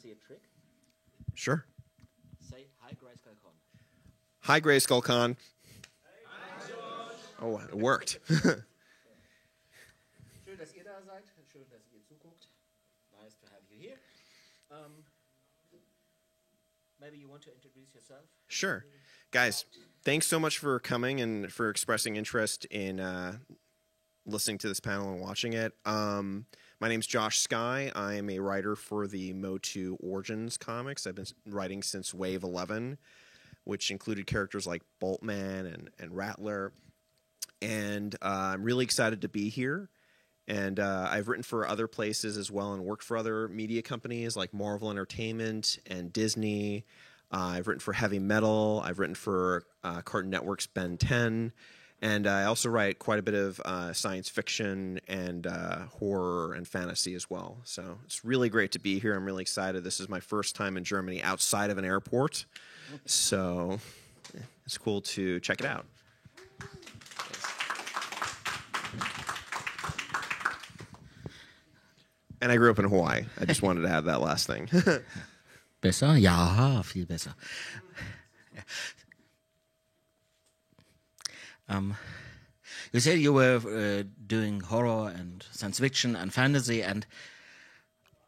See a trick? Sure. Say hi, Grayskull Con. Hi, Grayskull Con. Oh, it worked. Schön, dass ihr da seid. Schön, dass ihr zuguckt. Nice to have you here. Maybe you want to introduce yourself? Sure. Guys, thanks so much for coming and for expressing interest in listening to this panel and watching it. My name's Josh Skye. I am a writer for the Motu Origins comics. I've been writing since Wave 11, which included characters like Boltman and Rattler. And I'm really excited to be here. And I've written for other places as well and worked for other media companies like Marvel Entertainment and Disney. I've written for Heavy Metal. I've written for Cartoon Network's Ben 10. And I also write quite a bit of science fiction and horror and fantasy as well. So it's really great to be here. I'm really excited. This is my first time in Germany outside of an airport. So it's cool to check it out. And I grew up in Hawaii. I just wanted to add that last thing. Besser? Ja, viel besser. You said you were doing horror and science fiction and fantasy, and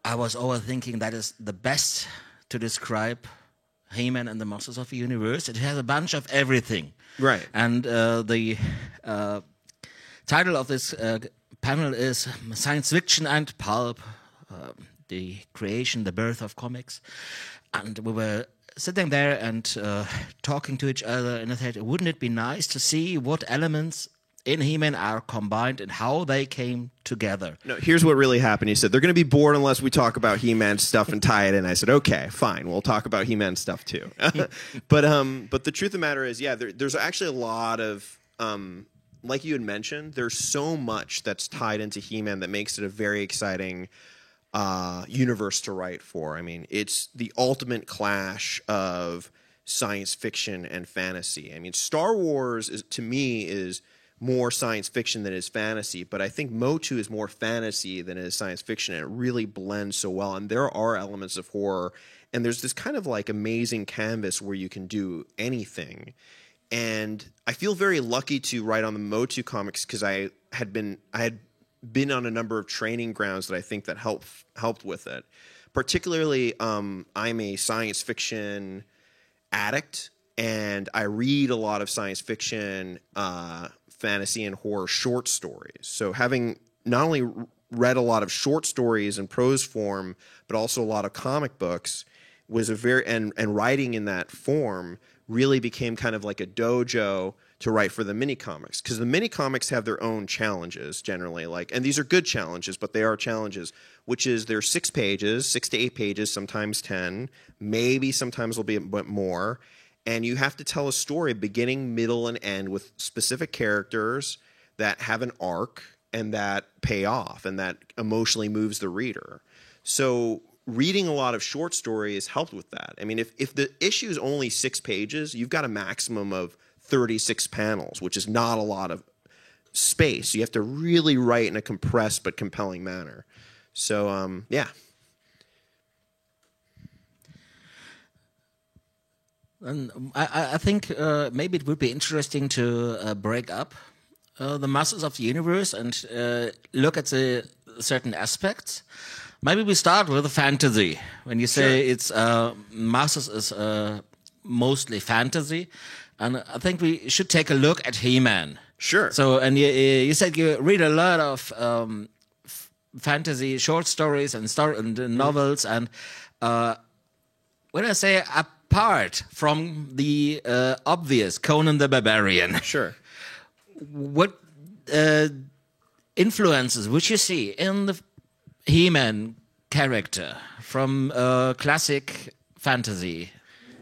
I was overthinking that is the best to describe He-Man and the Masters of the Universe. It has a bunch of everything. Right. And the title of this panel is Science Fiction and Pulp, the creation, the birth of comics. And we were sitting there and talking to each other, and I said, wouldn't it be nice to see what elements in He-Man are combined and how they came together? No, here's what really happened. He said, they're going to be bored unless we talk about He-Man stuff and tie it in. I said, okay, fine. We'll talk about He-Man stuff too. But the truth of the matter is, yeah, there's actually a lot of, like you had mentioned, there's so much that's tied into He-Man that makes it a very exciting universe to write for. I mean, it's the ultimate clash of science fiction and fantasy. I mean, Star Wars, to me, is more science fiction than it is fantasy, but I think Motu is more fantasy than it is science fiction, and it really blends so well. And there are elements of horror, and there's this kind of like amazing canvas where you can do anything. And I feel very lucky to write on the Motu comics because I had been on a number of training grounds that I think that helped with it. Particularly, I'm a science fiction addict, and I read a lot of science fiction, fantasy, and horror short stories. So having not only read a lot of short stories in prose form, but also a lot of comic books, was a very and writing in that form really became kind of like a dojo to write for the mini-comics, because the mini-comics have their own challenges generally, and these are good challenges, but they are challenges, which is they're 6 pages, 6 to 8 pages, sometimes 10, maybe sometimes will be a bit more, and you have to tell a story beginning, middle, and end with specific characters that have an arc and that pay off and that emotionally moves the reader. So reading a lot of short stories helped with that. I mean, if the issue is only 6 pages, you've got a maximum of 36 panels, which is not a lot of space. You have to really write in a compressed but compelling manner. So, yeah. And I think maybe it would be interesting to break up the Masters of the Universe and look at the certain aspects. Maybe we start with the fantasy. When you say it's Masters is mostly fantasy, and I think we should take a look at He-Man. Sure. So, and you said you read a lot of fantasy short stories and novels, and when I say apart from the obvious Conan the Barbarian, sure, what influences would you see in the He-Man character from classic fantasy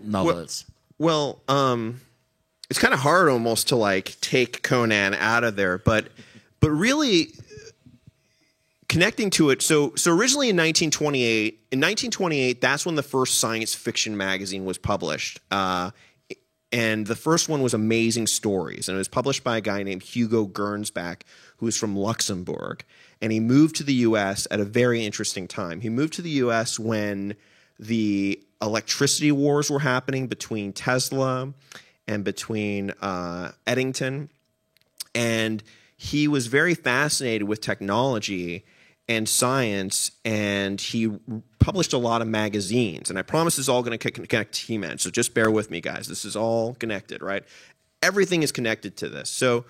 novels? Well, it's kind of hard almost to take Conan out of there, but really connecting to it, so originally in 1928, that's when the first science fiction magazine was published. And the first one was Amazing Stories, and it was published by a guy named Hugo Gernsback, who was from Luxembourg. And he moved to the U.S. at a very interesting time. He moved to the U.S. when the electricity wars were happening between Tesla and between Eddington. And he was very fascinated with technology and science, and he published a lot of magazines. And I promise this is all going to connect to He-Man, so just bear with me, guys. This is all connected, right? Everything is connected to this. So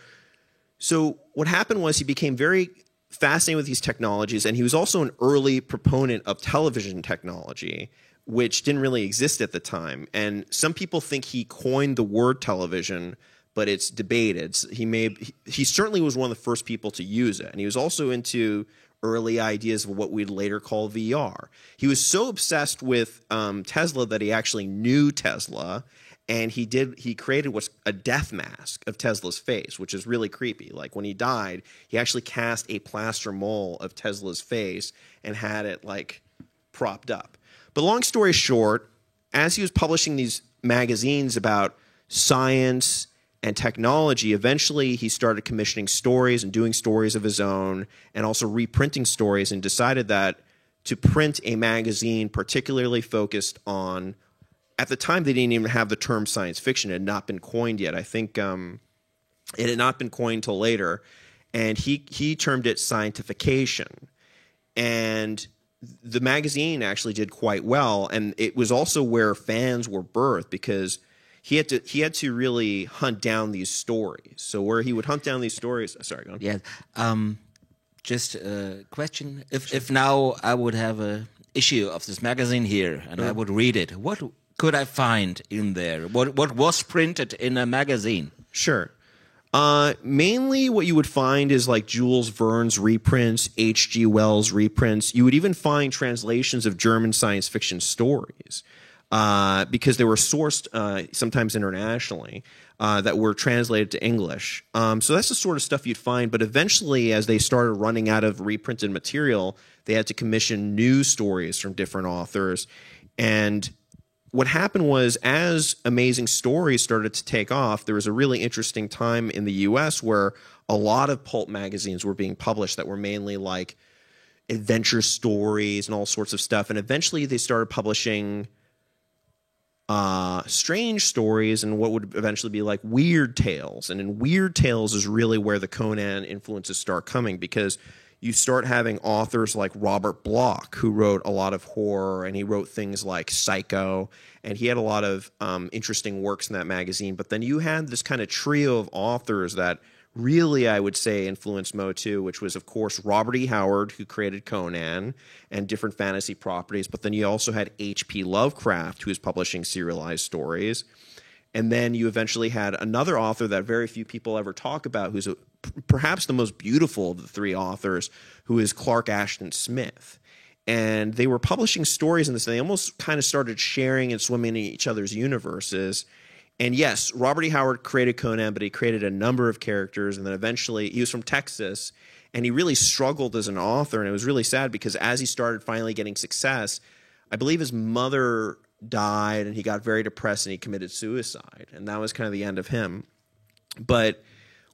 what happened was he became very fascinated with these technologies, and he was also an early proponent of television technology, which didn't really exist at the time. And some people think he coined the word television, but it's debated. He certainly was one of the first people to use it, and he was also into early ideas of what we'd later call VR. He was so obsessed with Tesla that he actually knew Tesla, and he created what's a death mask of Tesla's face, which is really creepy. Like when he died, he actually cast a plaster mold of Tesla's face and had it like propped up. But long story short, as he was publishing these magazines about science and technology, eventually he started commissioning stories and doing stories of his own and also reprinting stories, and decided that to print a magazine particularly focused on, at the time they didn't even have the term science fiction. It had not been coined yet. I think it had not been coined till later. And he termed it scientification. And the magazine actually did quite well. And it was also where fans were birthed, because he had to really hunt down these stories. So where he would hunt down these stories. Sorry, go on. Yeah. Just a question. If now I would have a issue of this magazine here and I would read it, what could I find in there? What was printed in a magazine? Sure. Mainly what you would find is like Jules Verne's reprints, H.G. Wells reprints. You would even find translations of German science fiction stories, because they were sourced sometimes internationally, that were translated to English. So that's the sort of stuff you'd find. But eventually, as they started running out of reprinted material, they had to commission new stories from different authors. And what happened was, as Amazing Stories started to take off, there was a really interesting time in the U.S. where a lot of pulp magazines were being published that were mainly like adventure stories and all sorts of stuff. And eventually they started publishing strange stories and what would eventually be like weird tales. And in weird tales is really where the Conan influences start coming, because you start having authors like Robert Bloch, who wrote a lot of horror, and he wrote things like Psycho, and he had a lot of interesting works in that magazine. But then you had this kind of trio of authors that really, I would say, influenced Mo too, which was, of course, Robert E. Howard, who created Conan and different fantasy properties. But then you also had H.P. Lovecraft, who was publishing serialized stories. And then you eventually had another author that very few people ever talk about, who's perhaps the most beautiful of the three authors, who is Clark Ashton Smith. And they were publishing stories in this, and they almost kind of started sharing and swimming in each other's universes. And yes, Robert E. Howard created Conan, but he created a number of characters. And then eventually, he was from Texas, and he really struggled as an author. And it was really sad, because as he started finally getting success, I believe his mother died, and he got very depressed, and he committed suicide. And that was kind of the end of him. But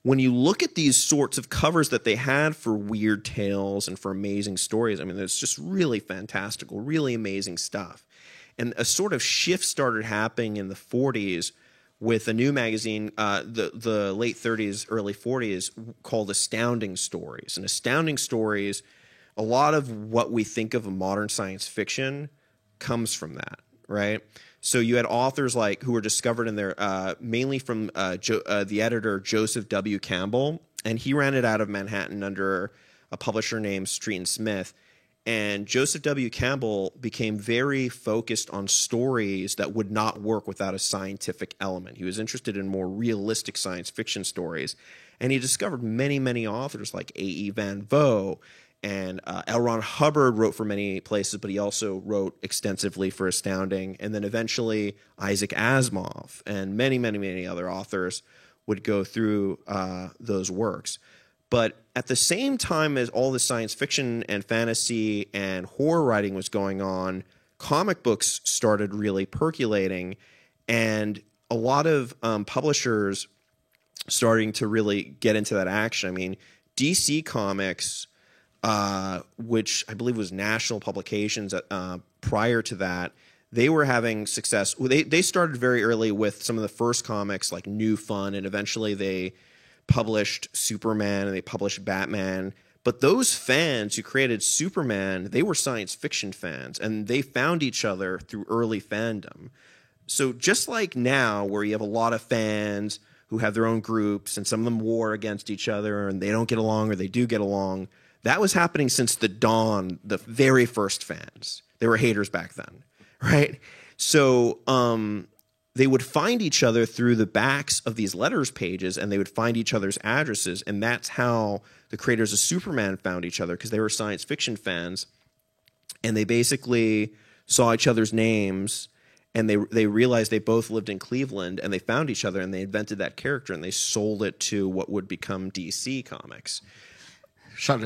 when you look at these sorts of covers that they had for weird tales and for Amazing Stories, I mean, it's just really fantastical, really amazing stuff. And a sort of shift started happening in the 40s with a new magazine, the late 30s, early 40s, called Astounding Stories. And Astounding Stories, a lot of what we think of modern science fiction comes from that, right? So you had authors like who were discovered in there, mainly from the editor Joseph W. Campbell, and he ran it out of Manhattan under a publisher named Street and Smith. And Joseph W. Campbell became very focused on stories that would not work without a scientific element. He was interested in more realistic science fiction stories, and he discovered many, many authors like A.E. Van Vogt. And L. Ron Hubbard wrote for many places, but he also wrote extensively for Astounding. And then eventually Isaac Asimov and many, many, many other authors would go through those works. But at the same time as all the science fiction and fantasy and horror writing was going on, comic books started really percolating, and a lot of publishers starting to really get into that action. I mean, DC Comics, which I believe was National Publications prior to that, they were having success. They started very early with some of the first comics like New Fun, and eventually they published Superman and they published Batman. But those fans who created Superman, they were science fiction fans, and they found each other through early fandom. So just like now, where you have a lot of fans who have their own groups and some of them war against each other and they don't get along or they do get along, that was happening since the dawn, the very first fans. They were haters back then, right? So they would find each other through the backs of these letters pages, and they would find each other's addresses, and that's how the creators of Superman found each other, because they were science fiction fans, and they basically saw each other's names, and they realized they both lived in Cleveland, and they found each other, and they invented that character, and they sold it to what would become DC Comics. Short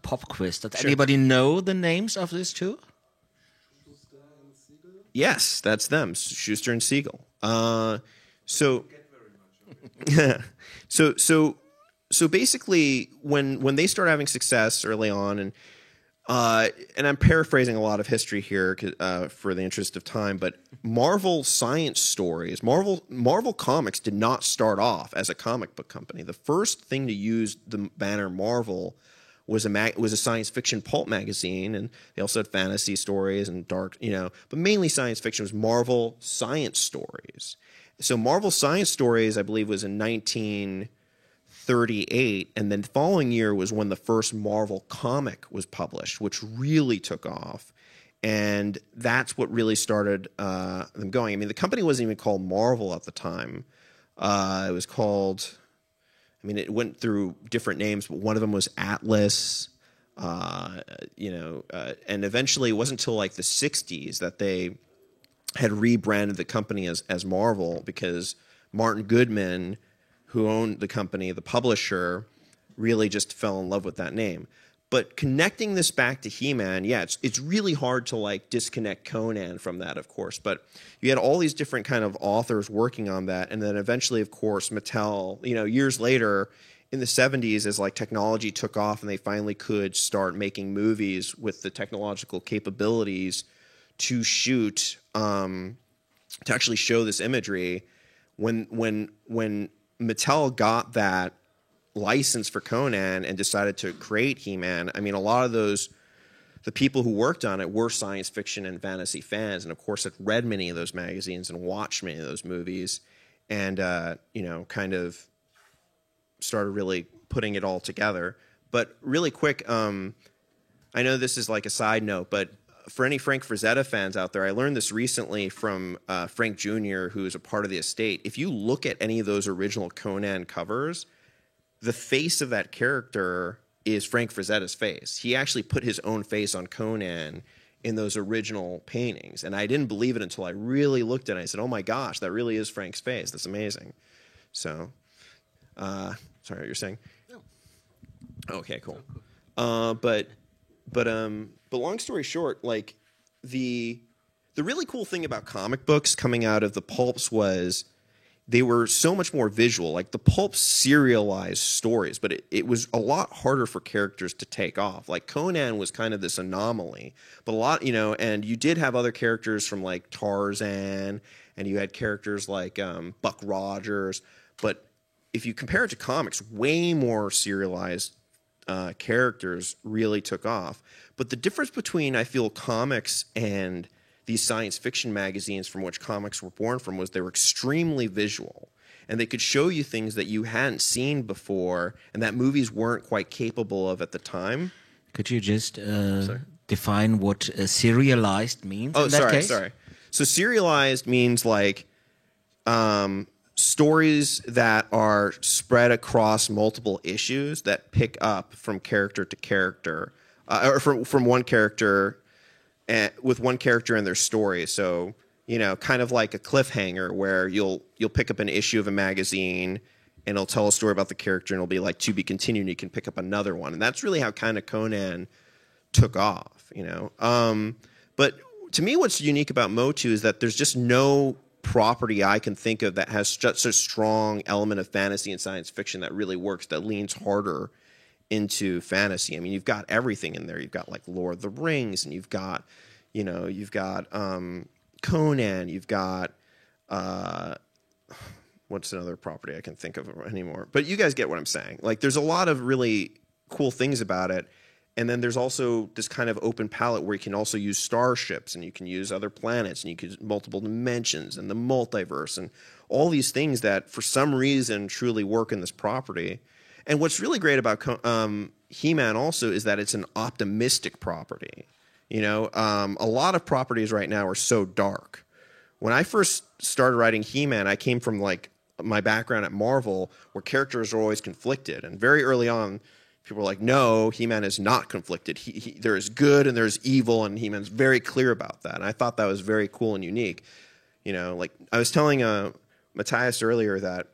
pop quiz. Does anybody know the names of these two? Yes, that's them, Schuster and Siegel. So basically, when they start having success early on, and I'm paraphrasing a lot of history here for the interest of time, but Marvel science stories, Marvel Comics did not start off as a comic book company. The first thing to use the banner Marvel was a science fiction pulp magazine, and they also had fantasy stories and dark, but mainly science fiction. Was Marvel Science Stories. So Marvel Science Stories, I believe, was in 1938, and then the following year was when the first Marvel comic was published, which really took off, and that's what really started them going. I mean, the company wasn't even called Marvel at the time. It was called... I mean, it went through different names, but one of them was Atlas, and eventually it wasn't until like the 60s that they had rebranded the company as Marvel, because Martin Goodman, who owned the company, the publisher, really just fell in love with that name. But connecting this back to He-Man, yeah, it's really hard to like disconnect Conan from that, of course. But you had all these different kind of authors working on that, and then eventually, of course, Mattel, years later in the 70s, as like technology took off and they finally could start making movies with the technological capabilities to shoot, to actually show this imagery. When Mattel got that license for Conan and decided to create He-Man, I mean, a lot of the people who worked on it were science fiction and fantasy fans, and of course had read many of those magazines and watched many of those movies, and kind of started really putting it all together. But really quick, I know this is like a side note, but for any Frank Frazetta fans out there, I learned this recently from Frank Jr., who is a part of the estate. If you look at any of those original Conan covers, the face of that character is Frank Frazetta's face. He actually put his own face on Conan in those original paintings. And I didn't believe it until I really looked at it. I said, oh my gosh, that really is Frank's face. That's amazing. So, sorry, what you're saying? No. Okay, cool. But long story short, like the really cool thing about comic books coming out of the pulps was they were so much more visual. Like the pulps serialized stories, but it was a lot harder for characters to take off. Like Conan was kind of this anomaly, but a lot, and you did have other characters from like Tarzan, and you had characters like Buck Rogers. But if you compare it to comics, way more serialized characters really took off. But the difference between, I feel, comics and these science fiction magazines from which comics were born from was they were extremely visual, and they could show you things that you hadn't seen before and that movies weren't quite capable of at the time. Could you just define what serialized means in that case? Sorry. So serialized means like stories that are spread across multiple issues that pick up from character to character, or from one character with one character in their story. So, kind of like a cliffhanger where you'll pick up an issue of a magazine and it'll tell a story about the character, and it'll be like to be continued, and you can pick up another one. And that's really how kind of Conan took off, you know. But to me, what's unique about Motu is that there's just no property I can think of that has such a strong element of fantasy and science fiction that really works, that leans harder into fantasy. I mean, you've got everything in there. You've got like Lord of the Rings, and you've got Conan, you've got what's another property I can think of anymore? But you guys get what I'm saying. Like, there's a lot of really cool things about it. And then there's also this kind of open palette where you can also use starships, and you can use other planets, and you can use multiple dimensions and the multiverse and all these things that for some reason truly work in this property. And what's really great about He-Man also is that it's an optimistic property. You know, a lot of properties right now are so dark. When I first started writing He-Man, I came from like my background at Marvel, where characters are always conflicted. And very early on, people were like, no, He-Man is not conflicted. There is good and there's evil, and He-Man's very clear about that. And I thought that was very cool and unique. You know, like I was telling Matthias earlier that,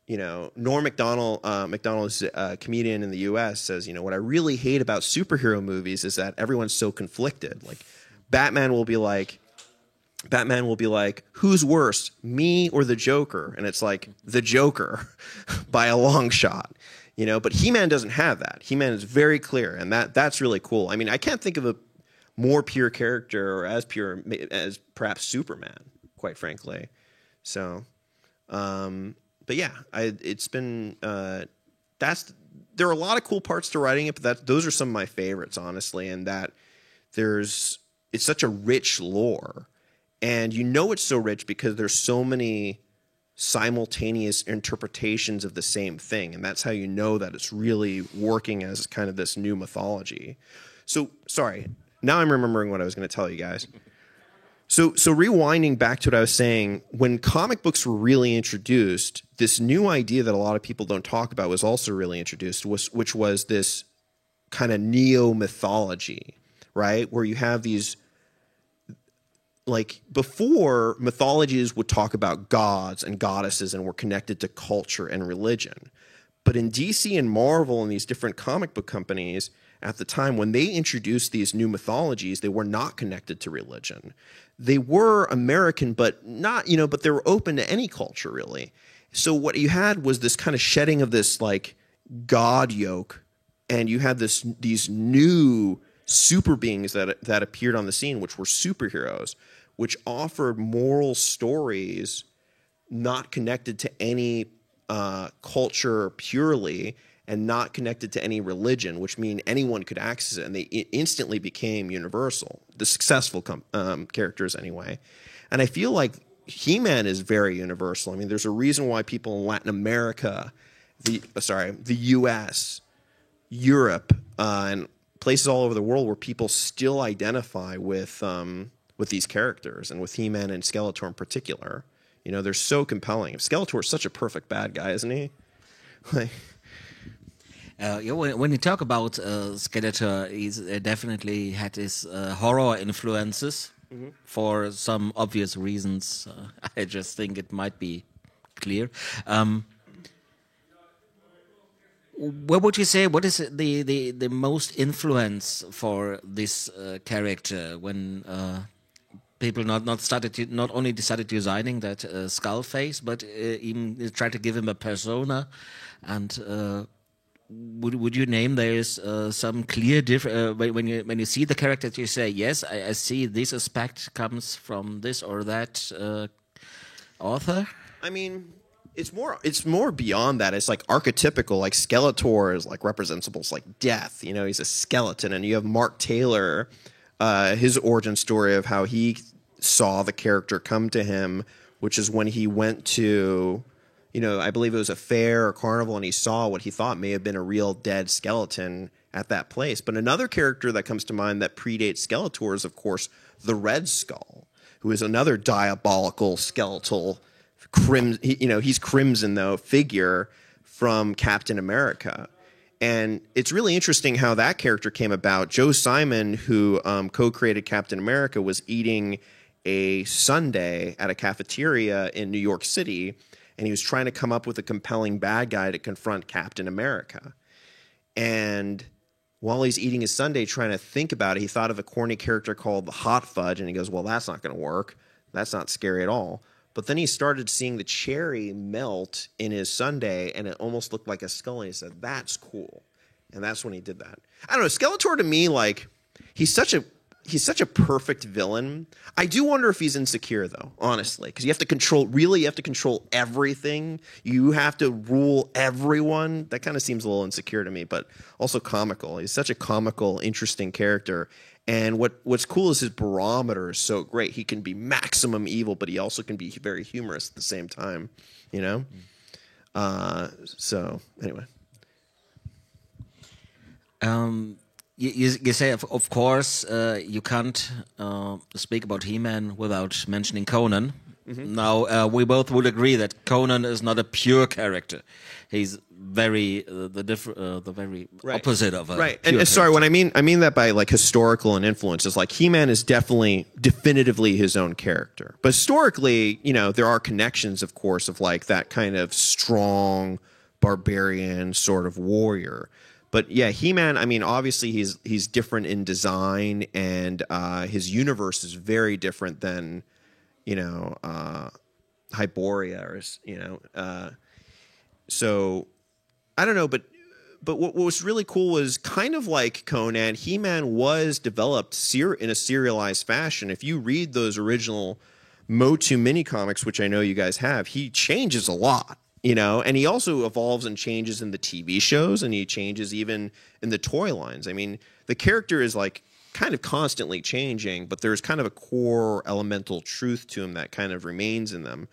you know, Norm Macdonald's a comedian in the U.S., says, you know, what I really hate about superhero movies is that everyone's so conflicted. Like, Batman will be like, who's worse, me or the Joker? And it's like, the Joker by a long shot, you know. But He-Man doesn't have that. He-Man is very clear, and that's really cool. I mean, I can't think of a more pure character, or as pure as perhaps Superman, quite frankly. So, but yeah, it's been there are a lot of cool parts to writing it, but those are some of my favorites, honestly. And that it's such a rich lore. And you know it's so rich because there's so many simultaneous interpretations of the same thing. And that's how you know that it's really working as kind of this new mythology. So, sorry, now I'm remembering what I was going to tell you guys. So rewinding back to what I was saying, when comic books were really introduced, this new idea that a lot of people don't talk about was also really introduced, which was this kind of neo-mythology, right? Where you have these... Like, before, mythologies would talk about gods and goddesses and were connected to culture and religion. But in DC and Marvel and these different comic book companies at the time, when they introduced these new mythologies, they were not connected to religion. They were American, but not, you know, but they were open to any culture, really. So what you had was this kind of shedding of this, like, god yoke, and you had these new super beings that appeared on the scene, which were superheroes, which offered moral stories not connected to any culture purely, and not connected to any religion, which mean anyone could access it, and they instantly became universal. The successful characters, anyway. And I feel like He-Man is very universal. I mean, there's a reason why people in Latin America, the U.S., Europe, and places all over the world where people still identify with these characters, and with He-Man and Skeletor in particular. You know, they're so compelling. Skeletor is such a perfect bad guy, isn't he? Like, when you talk about Skeletor, he's definitely had his horror influences for some obvious reasons. I just think it might be clear. What would you say? What is the most influence for this character when people not only decided designing that skull face, but even tried to give him a persona? And would you name there's some clear when you see the character, you say, yes, I see this aspect comes from this or that author? I mean, it's more beyond that. It's like archetypical. Like Skeletor is like representable as like death. You know, he's a skeleton. And you have Mark Taylor, his origin story of how he saw the character come to him, which is when he went to, you know, I believe it was a fair or carnival, and he saw what he thought may have been a real dead skeleton at that place. But another character that comes to mind that predates Skeletor is, of course, the Red Skull, who is another diabolical skeletal he's Crimson, though, figure from Captain America. And it's really interesting how that character came about. Joe Simon, who co-created Captain America, was eating a sundae at a cafeteria in New York City, and he was trying to come up with a compelling bad guy to confront Captain America. And while he's eating his sundae trying to think about it, he thought of a corny character called the Hot Fudge, and he goes, well, that's not going to work. That's not scary at all. But then he started seeing the cherry melt in his sundae, and it almost looked like a skull, and he said, that's cool. And that's when he did that. I don't know, Skeletor to me, like, he's such a perfect villain. I do wonder if he's insecure, though, honestly, because you have to control everything. You have to rule everyone. That kind of seems a little insecure to me, but also comical. He's such a comical, interesting character. And what's cool is his barometer is so great. He can be maximum evil, but he also can be very humorous at the same time, you know? So, anyway. You say, of course, you can't speak about He-Man without mentioning Conan. Mm-hmm. Now, we both would agree that Conan is not a pure character. He's very the very opposite of a right. And sorry, when I mean that by like historical and influence, is like He-Man is definitively his own character. But historically, you know, there are connections, of course, of like that kind of strong barbarian sort of warrior. But yeah, He-Man, I mean, obviously he's different in design, and his universe is very different than, you know, Hyboria, or, you know. So I don't know, but what was really cool was kind of like Conan, He-Man was developed in a serialized fashion. If you read those original Motu mini-comics, which I know you guys have, he changes a lot. You know, and he also evolves and changes in the TV shows, and he changes even in the toy lines. I mean, the character is like kind of constantly changing, but there's kind of a core elemental truth to him that kind of remains in them.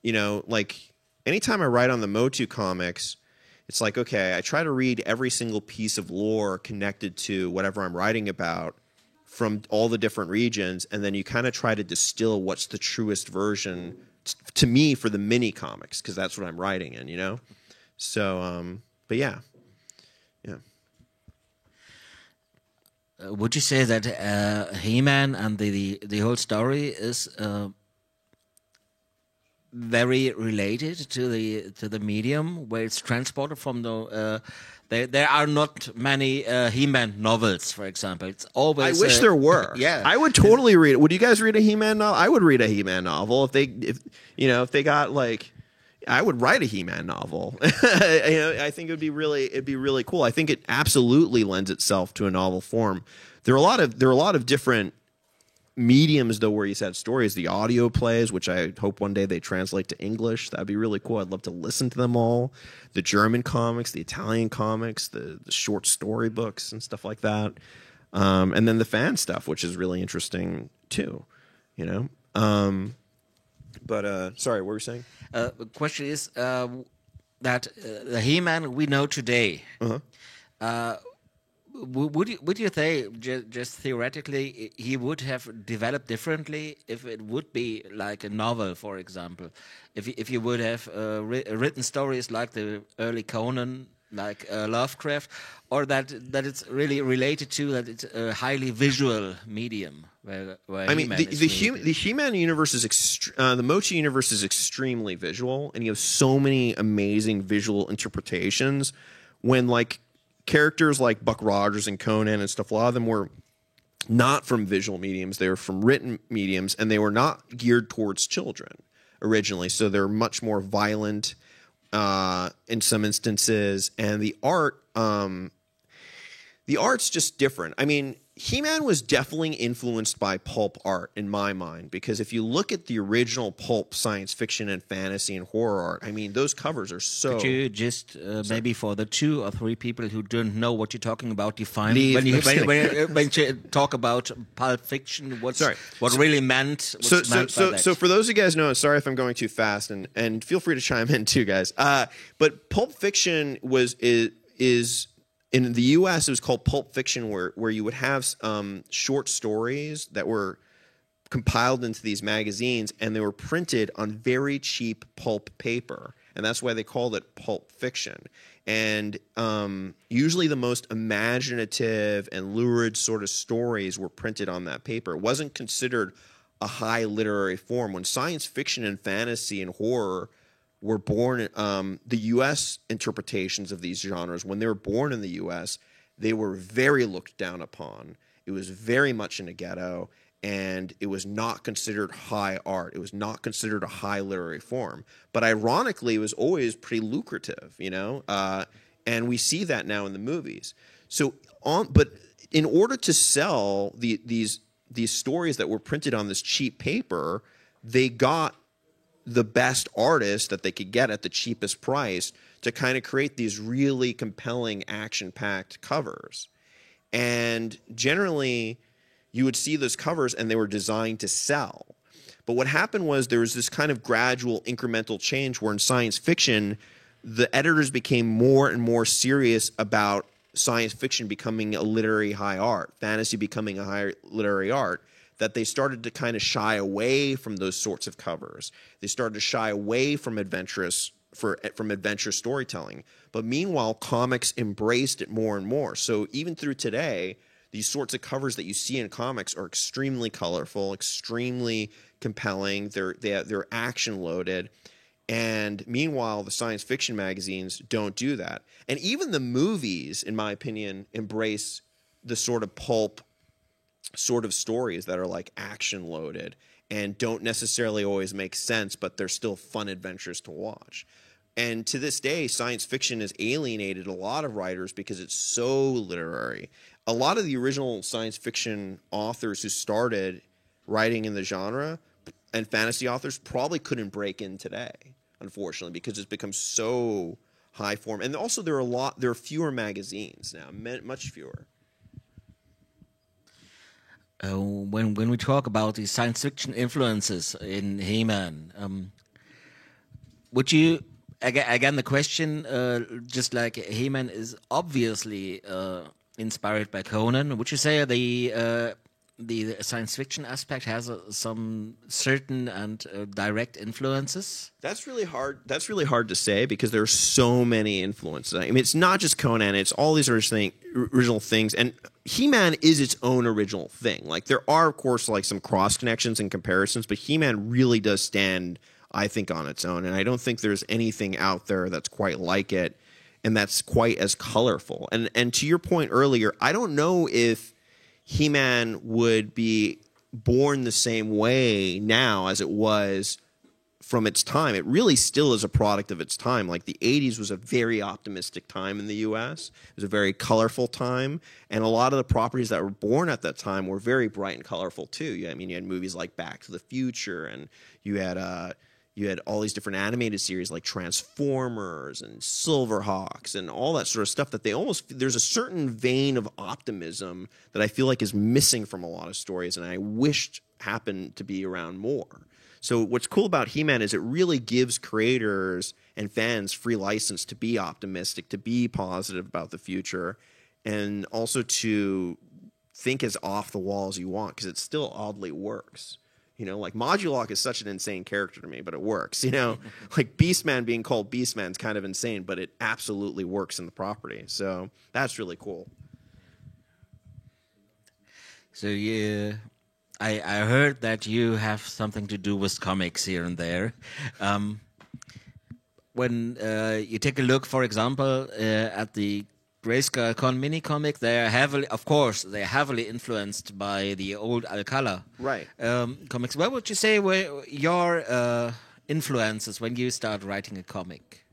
You know, like anytime I write on the Motu comics, it's like, okay, I try to read every single piece of lore connected to whatever I'm writing about from all the different regions, and then you kind of try to distill what's the truest version to me for the mini comics, because that's what I'm writing in, you know? So, but yeah. Would you say that He-Man and the whole story is very related to the medium where it's transported from the? There are not many He-Man novels, for example. It's always. I wish there were. Yeah, I would totally read it. Would you guys read a He-Man novel? I would read a He-Man novel if they got like. I would write a He-Man novel. You know, I think it'd be really cool. I think it absolutely lends itself to a novel form. There are a lot of different mediums though where he's had stories. The audio plays, which I hope one day they translate to English. That'd be really cool. I'd love to listen to them all. The German comics, the Italian comics, the short story books and stuff like that. And then the fan stuff, which is really interesting too. You know. But sorry, what were you saying? The question is that the He-Man we know today. Would you say just theoretically he would have developed differently if it would be like a novel, for example, if you would have written stories like the early Conan, like Lovecraft, or that it's really related to that it's a highly visual medium where I mean the He-Man universe is the Mochi universe is extremely visual, and you have so many amazing visual interpretations when like characters like Buck Rogers and Conan and stuff, a lot of them were not from visual mediums, they were from written mediums, and they were not geared towards children originally, so they're much more violent in some instances, and the art's just different. I mean, He-Man was definitely influenced by pulp art in my mind, because if you look at the original pulp science fiction and fantasy and horror art, I mean, those covers are so... Could you just, maybe for the 2 or 3 people who don't know what you're talking about, define when you talk about pulp fiction, what really meant, what's meant by that? So for those of you guys know, sorry if I'm going too fast, and feel free to chime in too, guys. But pulp fiction is in the U.S., it was called pulp fiction, where you would have short stories that were compiled into these magazines, and they were printed on very cheap pulp paper, and that's why they called it pulp fiction. And usually the most imaginative and lurid sort of stories were printed on that paper. It wasn't considered a high literary form. When science fiction and fantasy and horror were born, the U.S. interpretations of these genres, when they were born in the U.S., they were very looked down upon. It was very much in a ghetto, and it was not considered high art. It was not considered a high literary form. But ironically, it was always pretty lucrative, you know? And we see that now in the movies. But in order to sell these stories that were printed on this cheap paper, they got the best artists that they could get at the cheapest price to kind of create these really compelling, action-packed covers. And generally, you would see those covers and they were designed to sell. But what happened was there was this kind of gradual incremental change where in science fiction, the editors became more and more serious about science fiction becoming a literary high art, fantasy becoming a high literary art, that they started to kind of shy away from those sorts of covers. They started to shy away from adventure storytelling. But meanwhile, comics embraced it more and more. So even through today, these sorts of covers that you see in comics are extremely colorful, extremely compelling. They're action loaded. And meanwhile, the science fiction magazines don't do that. And even the movies, in my opinion, embrace the sort of pulp sort of stories that are like action loaded and don't necessarily always make sense, but they're still fun adventures to watch. And to this day, science fiction has alienated a lot of writers because it's so literary. A lot of the original science fiction authors who started writing in the genre and fantasy authors probably couldn't break in today, unfortunately, because it's become so high form. And also there are fewer magazines now, much fewer. When we talk about the science fiction influences in He-Man, would you again the question, just like He-Man is obviously inspired by Conan, would you say the science fiction aspect has some certain and direct influences? That's really hard. That's really hard to say because there are so many influences. I mean, it's not just Conan; it's all these original things. And He-Man is its own original thing. Like there are, of course, like some cross connections and comparisons, but He-Man really does stand, I think, on its own. And I don't think there's anything out there that's quite like it, and that's quite as colorful. And to your point earlier, I don't know if He-Man would be born the same way now as it was from its time. It really still is a product of its time. Like the 80s was a very optimistic time in the US. It was a very colorful time. And a lot of the properties that were born at that time were very bright and colorful too. I mean, you had movies like Back to the Future, and you had all these different animated series like Transformers and Silverhawks and all that sort of stuff that there's a certain vein of optimism that I feel like is missing from a lot of stories, and I wished happened to be around more. So what's cool about He-Man is it really gives creators and fans free license to be optimistic, to be positive about the future, and also to think as off the wall as you want, because it still oddly works. You know, like Modulok is such an insane character to me, but it works. You know, like Beastman being called Beastman is kind of insane, but it absolutely works in the property. So that's really cool. So I heard that you have something to do with comics here and there. When you take a look, for example, at the Grayskull Minicomic, they're heavily influenced by the old Alcala comics. What would you say were your influences when you start writing a comic?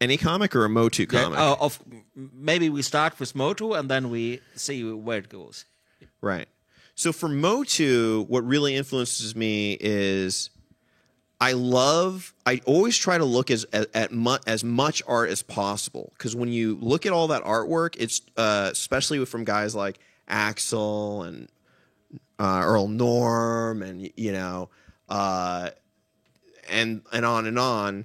Any comic or a Motu comic? Maybe we start with Motu and then we see where it goes. Right. So for Motu, what really influences me is I always try to look at much art as possible, because when you look at all that artwork, it's especially from guys like Axel and Earl Norm and and on and on.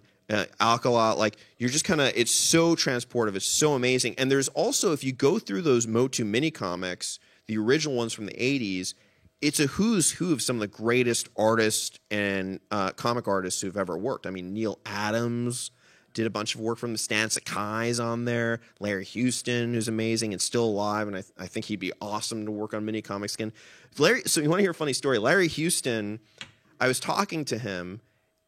Alcala, like you're just kind of, it's so transportive, it's so amazing. And there's also, if you go through those Motu mini comics, the original ones from the 80s, it's a who's who of some of the greatest artists and comic artists who've ever worked. I mean, Neil Adams did a bunch of work from the Stan Sakai's on there. Larry Houston, who's amazing and still alive, and I think he'd be awesome to work on mini comics again. So you want to hear a funny story? Larry Houston, I was talking to him,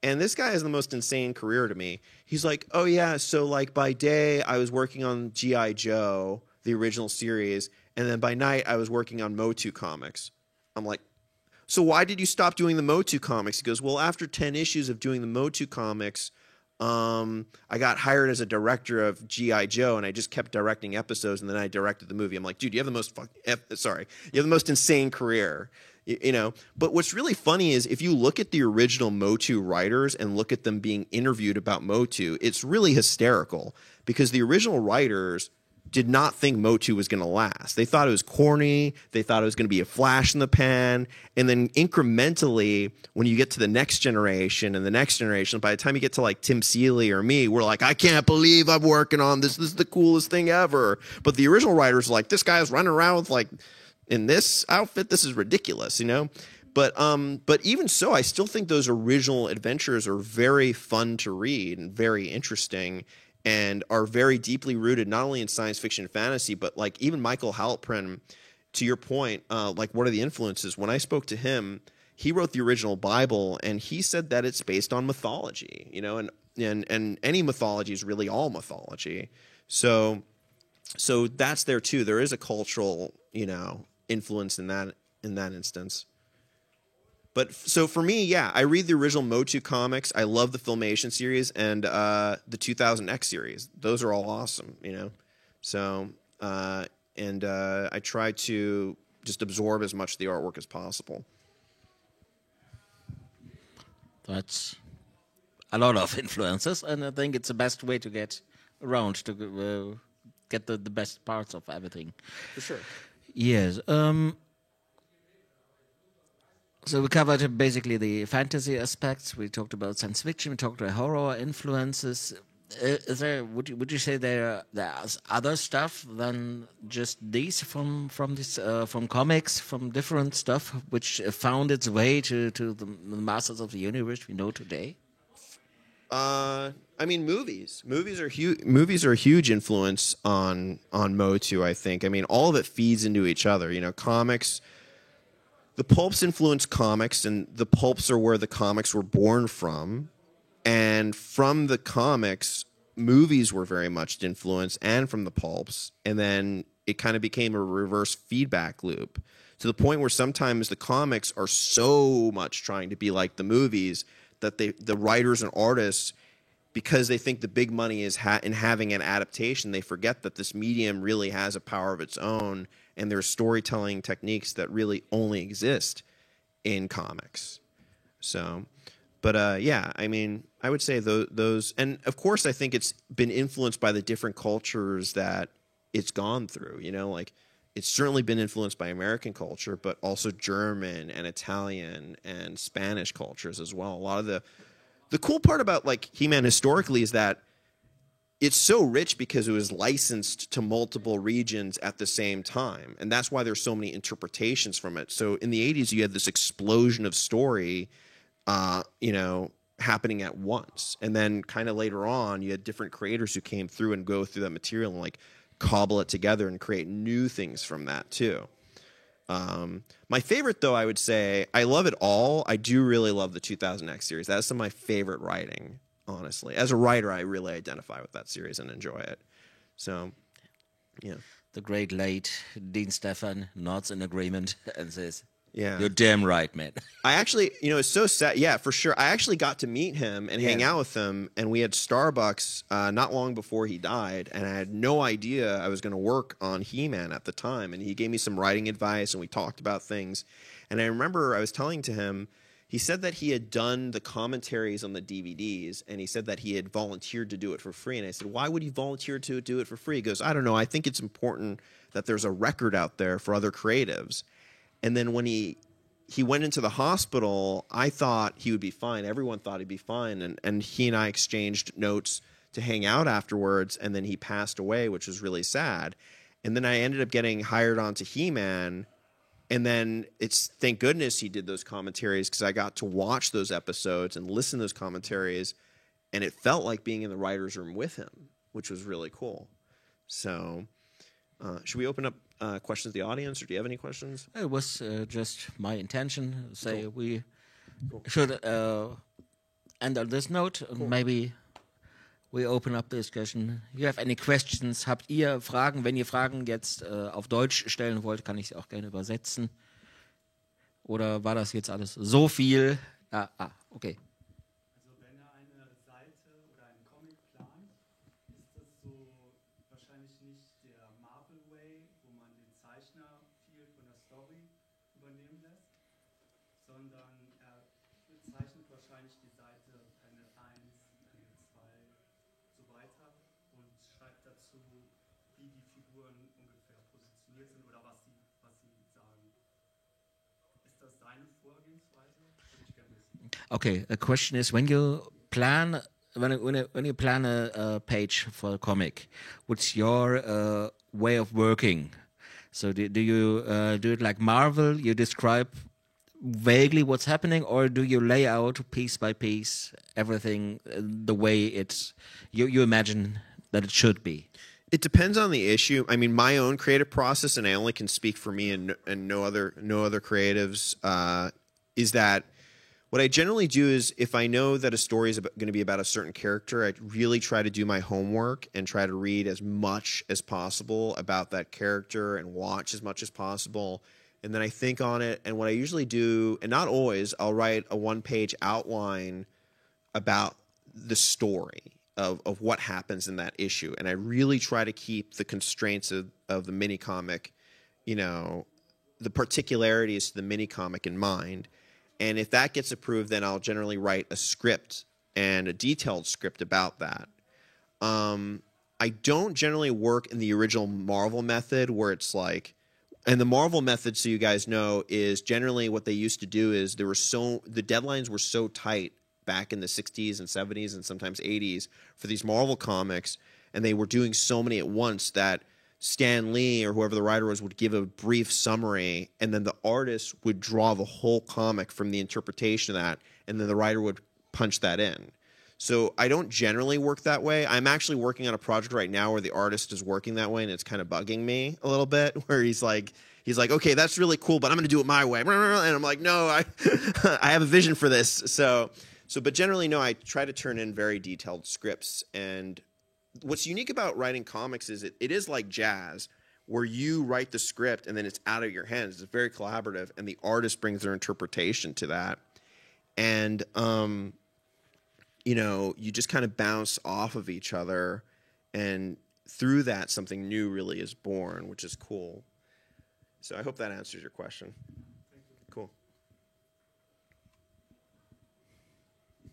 And this guy has the most insane career to me. He's like, oh, yeah, so like by day I was working on G.I. Joe, the original series, and then by night I was working on Motu comics. I'm like, so why did you stop doing the Motu comics? He goes, well, after 10 issues of doing the Motu comics, I got hired as a director of G.I. Joe, and I just kept directing episodes, and then I directed the movie. I'm like, dude, you have the most insane career. You know, but what's really funny is if you look at the original Motu writers and look at them being interviewed about Motu, it's really hysterical because the original writers did not think Motu was going to last. They thought it was corny. They thought it was going to be a flash in the pan. And then incrementally, when you get to the next generation and the next generation, by the time you get to like Tim Seeley or me, we're like, I can't believe I'm working on this. This is the coolest thing ever. But the original writers are like, this guy's running around with like, in this outfit, this is ridiculous, you know? But even so, I still think those original adventures are very fun to read and very interesting and are very deeply rooted not only in science fiction and fantasy, but like even Michael Halprin, to your point, like what are the influences? When I spoke to him, he wrote the original Bible and he said that it's based on mythology, you know, and any mythology is really all mythology. So that's there too. There is a cultural, you know, influence in that instance. But so for me, yeah, I read the original Motu comics. I love the Filmation series and the 2000X series. Those are all awesome, you know. So I try to just absorb as much of the artwork as possible. That's a lot of influences, and I think it's the best way to get around to get the best parts of everything. For sure. Yes. So we covered basically the fantasy aspects. We talked about science fiction. We talked about horror influences. Is there? Would you say there's other stuff than just these from comics, from different stuff, which found its way to the masters of the universe we know today? I mean, movies. Movies are a huge influence on Motu, I think. I mean, all of it feeds into each other. You know, comics. The pulps influence comics, and the pulps are where the comics were born from. And from the comics, movies were very much influenced, and from the pulps. And then it kind of became a reverse feedback loop to the point where sometimes the comics are so much trying to be like the movies that the writers and artists, because they think the big money is in having an adaptation, they forget that this medium really has a power of its own, and there's storytelling techniques that really only exist in comics. So, but yeah, I mean, I would say those, and of course, I think it's been influenced by the different cultures that it's gone through. You know, like it's certainly been influenced by American culture, but also German and Italian and Spanish cultures as well. A lot of the cool part about like He-Man historically is that it's so rich because it was licensed to multiple regions at the same time. And that's why there's so many interpretations from it. So in the 80s, you had this explosion of story, you know, happening at once. And then kind of later on, you had different creators who came through and go through that material and like cobble it together and create new things from that too. My favorite, though, I would say, I love it all. I do really love the 2000X series. That's some of my favorite writing, honestly. As a writer, I really identify with that series and enjoy it. So, yeah. The great late Dean Stefan nods in agreement and says, yeah, you're damn right, man. I actually, you know, it's so sad. Yeah, for sure. I actually got to meet him and hang out with him, and we had Starbucks not long before he died, and I had no idea I was going to work on He-Man at the time, and he gave me some writing advice, and we talked about things. And I remember I was telling to him, he said that he had done the commentaries on the DVDs, and he said that he had volunteered to do it for free. And I said, why would you volunteer to do it for free? He goes, I don't know. I think it's important that there's a record out there for other creatives. And then when he went into the hospital, I thought he would be fine. Everyone thought he'd be fine. And he and I exchanged notes to hang out afterwards, and then he passed away, which was really sad. And then I ended up getting hired onto He-Man. And then it's thank goodness he did those commentaries, because I got to watch those episodes and listen to those commentaries, and it felt like being in the writer's room with him, which was really cool. So should we open up questions to the audience, or do you have any questions? It was just my intention. Say Cool. we should And on this note, maybe we open up the discussion. You have any questions? Habt ihr Fragen? Wenn ihr Fragen jetzt auf Deutsch stellen wollt, kann ich sie auch gerne übersetzen. Oder war das jetzt alles so viel? Okay. Also wenn er eine Seite oder einen Comic plant, ist das so wahrscheinlich nicht der Marvel Way, wo man den Zeichner viel von der Story übernehmen lässt, sondern er bezeichnet wahrscheinlich die Seite Panel 1, Panel 2, so weiter und schreibt dazu, wie die Figuren ungefähr positioniert sind oder was sie sagen. Ist das seine Vorgehensweise? Würde ich gerne wissen. Okay, the question is when you plan a page for a comic, what's your way of working? So do you do it like Marvel? You describe vaguely what's happening, or do you lay out piece by piece everything the way you imagine that it should be? It depends on the issue. I mean, my own creative process, and I only can speak for me and no other creatives, is that what I generally do is if I know that a story is going to be about a certain character, I really try to do my homework and try to read as much as possible about that character and watch as much as possible. And then I think on it. And what I usually do, and not always, I'll write a one-page outline about the story of what happens in that issue. And I really try to keep the constraints of the mini-comic, the particularities to the mini-comic in mind. And if that gets approved, then I'll generally write a script and a detailed script about that. I don't generally work in the original Marvel method where it's like, and the Marvel method, so you guys know, is generally what they used to do is the deadlines were so tight back in the 60s and 70s and sometimes 80s for these Marvel comics, and they were doing so many at once that Stan Lee or whoever the writer was would give a brief summary, and then the artist would draw the whole comic from the interpretation of that, and then the writer would punch that in. So I don't generally work that way. I'm actually working on a project right now where the artist is working that way, and it's kind of bugging me a little bit, where he's like, okay, that's really cool, but I'm going to do it my way. And I'm like, no, I have a vision for this. So, but generally, no, I try to turn in very detailed scripts. And what's unique about writing comics is it is like jazz, where you write the script and then it's out of your hands. It's very collaborative, and the artist brings their interpretation to that. And, you just kind of bounce off of each other, and through that, something new really is born, which is cool. So I hope that answers your question. Cool.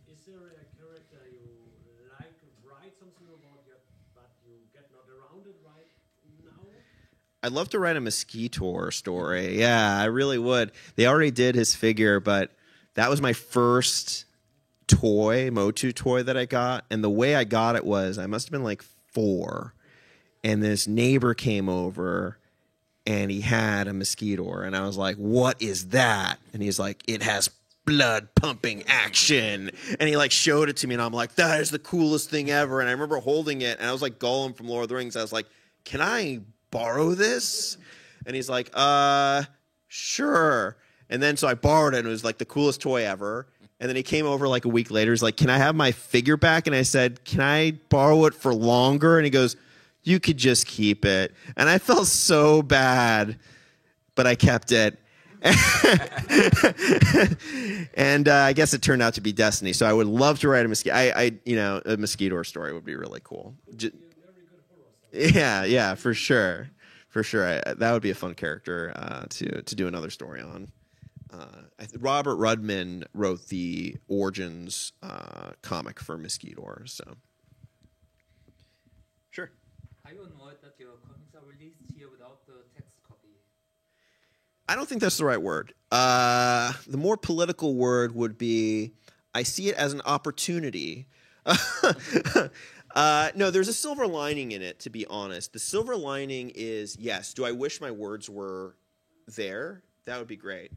Is there a character you like to write something about yet, but you get not around it right now? I'd love to write a Mosquito story. Yeah, I really would. They already did his figure, but that was my first Motu toy that I got. And the way I got it was I must have been like 4. And this neighbor came over, and he had a Mosquito. And I was like, what is that? And he's like, it has blood pumping action. And he like showed it to me, and I'm like, that is the coolest thing ever. And I remember holding it, and I was like Gollum from Lord of the Rings. I was like, can I borrow this? And he's like, sure. And then so I borrowed it, and it was like the coolest toy ever. And then he came over like a week later. He's like, can I have my figure back? And I said, can I borrow it for longer? And he goes, you could just keep it. And I felt so bad, but I kept it. And I guess it turned out to be destiny. So I would love to write a Mosquito. A Mosquito story would be really cool. Yeah, for sure. That would be a fun character to do another story on. Robert Rudman wrote the Origins comic for Mosquito. So sure. Are you annoyed that your comics are released here without the text copy? I don't think that's the right word. The more political word would be, I see it as an opportunity. No, there's a silver lining in it, to be honest. The silver lining is, yes, do I wish my words were there? That would be great.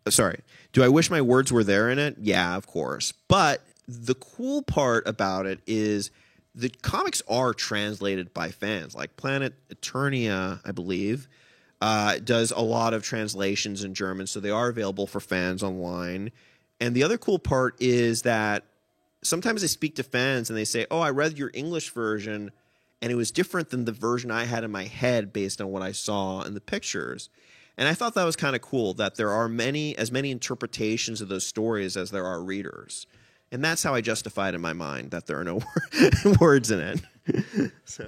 Sorry. Do I wish my words were there in it? Yeah, of course. But the cool part about it is the comics are translated by fans. Like PlanetEternia, I believe, does a lot of translations in German, so they are available for fans online. And the other cool part is that sometimes I speak to fans and they say, "Oh, I read your English version, and it was different than the version I had in my head based on what I saw in the pictures." And I thought that was kind of cool that there are as many interpretations of those stories as there are readers. And that's how I justified in my mind that there are no words in it. So.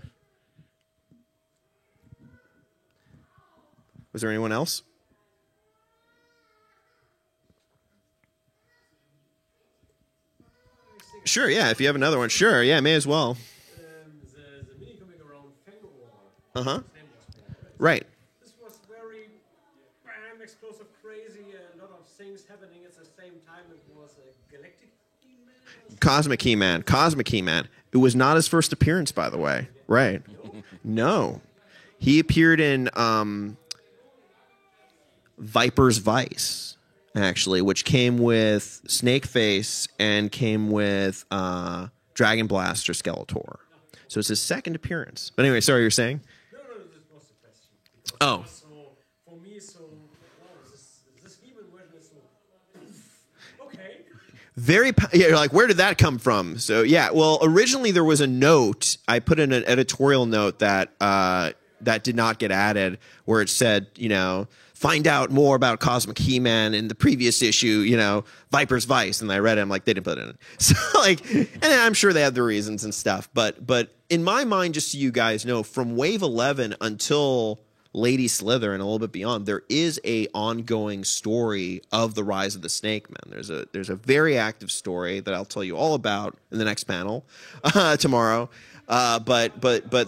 Was there anyone else? Sure, yeah, if you have another one. Sure, yeah, may as well. The Minicomic around Fangor. Uh-huh. Right. This was very bam, explosive, crazy, a lot of things happening at the same time. It was a galactic He-Man. Cosmic He-Man. It was not his first appearance, by the way. Right. No. He appeared in Viper's Vice, actually, which came with Snakeface and came with Dragon Blaster Skeletor. So it's his second appearance. But anyway, sorry, you were saying? No, this was the question. Oh. So, for me, this He-Man version is so... Okay. You're like, where did that come from? So, yeah, well, originally there was a note. I put in an editorial note that did not get added, where it said, find out more about Cosmic He-Man in the previous issue, Viper's Vice. And I read it. I'm like, they didn't put it in. So, and I'm sure they had their reasons and stuff. But in my mind, just so you guys know, from Wave 11 until Lady Slither and a little bit beyond, there is a ongoing story of the rise of the Snake Man. There's a very active story that I'll tell you all about in the next panel tomorrow. But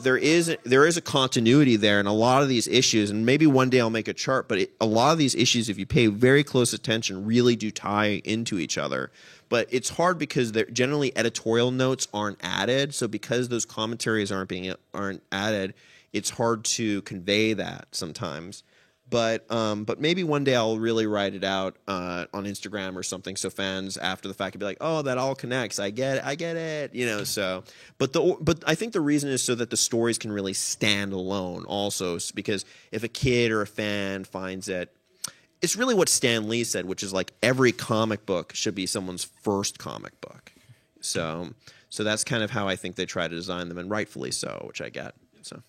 there is a continuity there, and a lot of these issues, and maybe one day I'll make a chart, but a lot of these issues, if you pay very close attention, really do tie into each other. But it's hard because generally editorial notes aren't added, so because those commentaries aren't added, it's hard to convey that sometimes. But maybe one day I'll really write it out on Instagram or something, so fans after the fact can be like, "Oh, that all connects. I get it." So, but I think the reason is so that the stories can really stand alone. Also, because if a kid or a fan finds it, it's really what Stan Lee said, which is like every comic book should be someone's first comic book. So that's kind of how I think they try to design them, and rightfully so, which I get. So.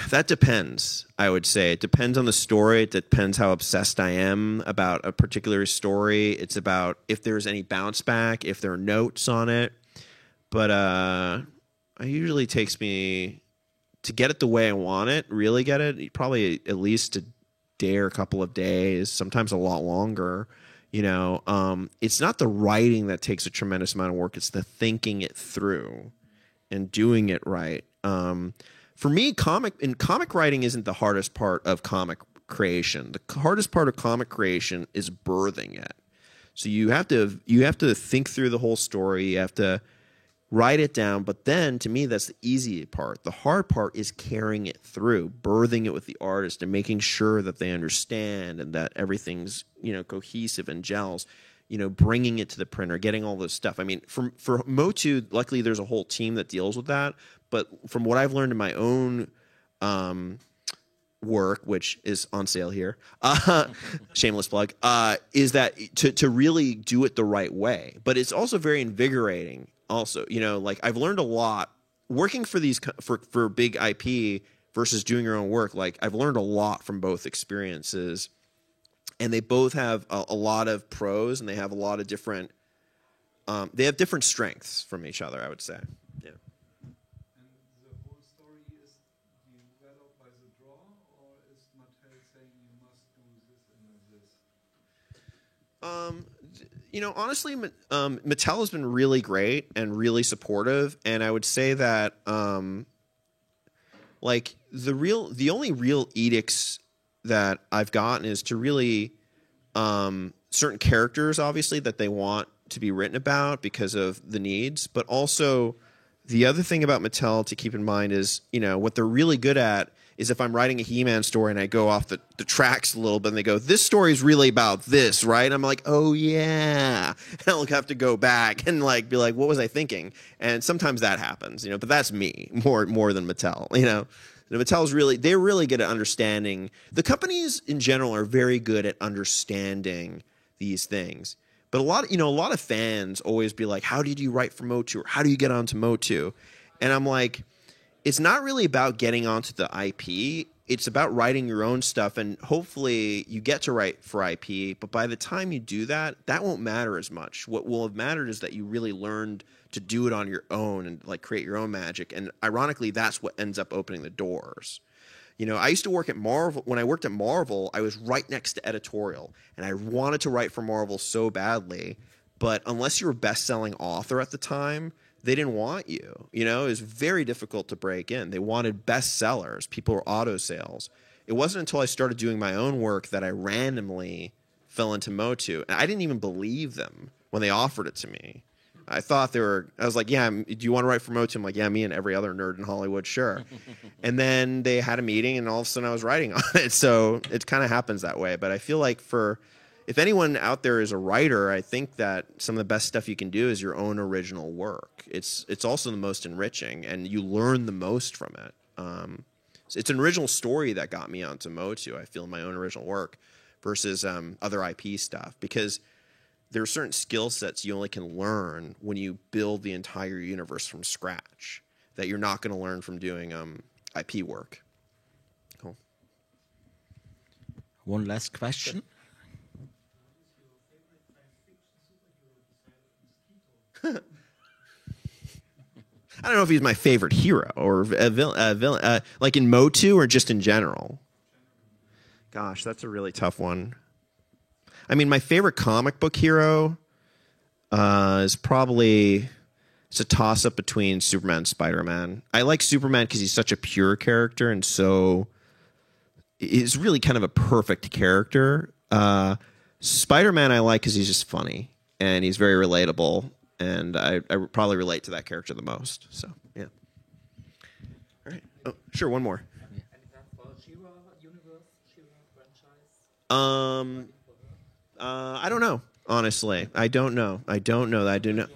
That depends, I would say. It depends on the story. It depends how obsessed I am about a particular story. It's about if there's any bounce back, if there are notes on it. But it usually takes me to get it the way I want it, really get it, probably at least a day or a couple of days, sometimes a lot longer. It's not the writing that takes a tremendous amount of work. It's the thinking it through and doing it right. For me, comic writing isn't the hardest part of comic creation. The hardest part of comic creation is birthing it. So you have to think through the whole story. You have to write it down. But then, to me, that's the easy part. The hard part is carrying it through, birthing it with the artist, and making sure that they understand and that everything's cohesive and gels. Bringing it to the printer, getting all this stuff. I mean, for Motu, luckily there's a whole team that deals with that. But from what I've learned in my own work, which is on sale here, shameless plug, is that to really do it the right way. But it's also very invigorating. Also, I've learned a lot working for these for big IP versus doing your own work. Like I've learned a lot from both experiences. And they both have a lot of pros, and they have a lot of different. They have different strengths from each other, I would say. Yeah. And the whole story is developed by the drawer, or is Mattel saying you must do this and this? Honestly, Mattel has been really great and really supportive, and I would say that, the only real edicts that I've gotten is to really certain characters, obviously, that they want to be written about because of the needs. But also the other thing about Mattel to keep in mind is, what they're really good at is if I'm writing a He-Man story and I go off the tracks a little bit and they go, this story is really about this, right? I'm like, oh yeah. And I'll have to go back and like be like, what was I thinking? And sometimes that happens, but that's me more than Mattel, Mattel's they're really good at understanding. The companies in general are very good at understanding these things. But a lot of fans always be like, how did you write for Motu? Or how do you get onto Motu? And I'm like, it's not really about getting onto the IP. It's about writing your own stuff, and hopefully you get to write for IP. But by the time you do that, that won't matter as much. What will have mattered is that you really learned to do it on your own and like create your own magic. And ironically, that's what ends up opening the doors. I used to work at Marvel. When I worked at Marvel, I was right next to editorial, and I wanted to write for Marvel so badly. But unless you were a best-selling author at the time, they didn't want you. It was very difficult to break in. They wanted bestsellers. People were auto sales. It wasn't until I started doing my own work that I randomly fell into Motu. And I didn't even believe them when they offered it to me. I was like, yeah, do you want to write for Motu? I'm like, yeah, me and every other nerd in Hollywood, sure. And then they had a meeting, and all of a sudden I was writing on it. So it kind of happens that way. But I feel like if anyone out there is a writer, I think that some of the best stuff you can do is your own original work. It's also the most enriching, and you learn the most from it. So it's an original story that got me onto Motu, I feel, in my own original work, versus other IP stuff. Because there are certain skill sets you only can learn when you build the entire universe from scratch that you're not going to learn from doing IP work. Cool. One last question. I don't know if he's my favorite hero or a villain, like in Motu or just in general. Gosh, that's a really tough one. I mean, my favorite comic book hero is probably, it's a toss-up between Superman and Spider-Man. I like Superman because he's such a pure character, and so he's really kind of a perfect character. Spider-Man I like because he's just funny, and he's very relatable, and I probably relate to that character the most. So, yeah. All right. Oh, sure, one more. Anything for She-Ra universe, She-Ra franchise? I don't know, honestly. I don't know. I do know.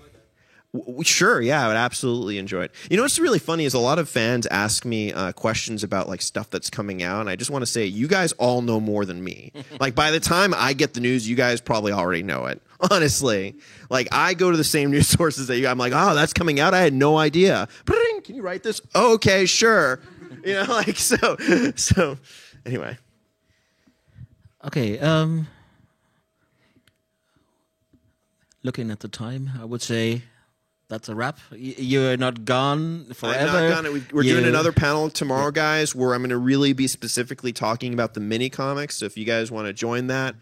Sure, yeah, I would absolutely enjoy it. What's really funny is a lot of fans ask me questions about like stuff that's coming out, and I just want to say, you guys all know more than me. Like, by the time I get the news, you guys probably already know it. Honestly, like, I go to the same news sources that you. I'm like, oh, that's coming out. I had no idea. Can you write this? Oh, okay, sure. So. Anyway. Okay. Looking at the time, I would say that's a wrap. You're not gone forever. I'm not gone. We're doing another panel tomorrow, guys, where I'm going to really be specifically talking about the Minicomics. So if you guys want to join that,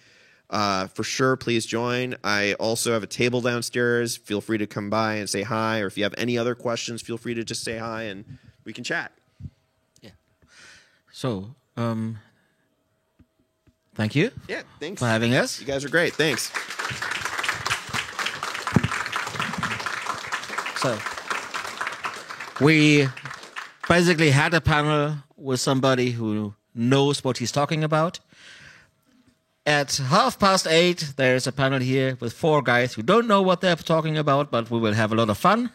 for sure, please join. I also have a table downstairs. Feel free to come by and say hi. Or if you have any other questions, feel free to just say hi and we can chat. Yeah. So, thank you. Yeah, thanks for having us. You guys are great. Thanks. So, we basically had a panel with somebody who knows what he's talking about. At 8:30, there's a panel here with 4 guys who don't know what they're talking about, but we will have a lot of fun.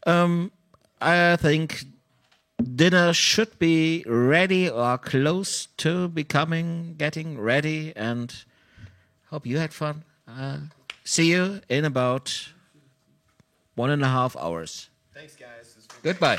I think dinner should be ready or close to getting ready, and hope you had fun. See you in about 1.5 hours. Thanks, guys. Goodbye.